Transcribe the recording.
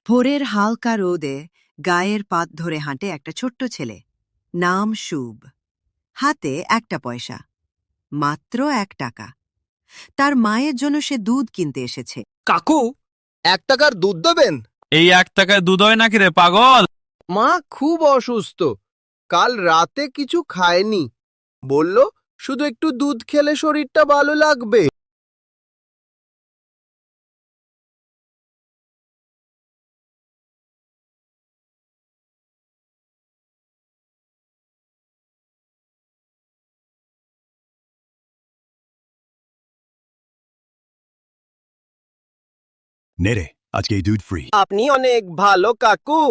ভোরের হালকা রোদে গায়ের পাত ধরে হাঁটে একটা ছোট্ট ছেলে। নাম শুভ। হাতে একটা পয়সা, মাত্র 1 টাকা। তার মায়ের জন্য সে দুধ কিনতে এসেছে। কাকু, 1 টাকার দুধ দেবেন? এই 1 টাকায় দুধ হয় নাকি রে পাগল? মা খুব অসুস্থ, কাল রাতে কিছু খায়নি, বলল শুধু একটু দুধ খেলে শরীরটা ভালো লাগবে। নে রে, আজকে এই দুধ ফ্রি। আপনি অনেক ভালো কাকু।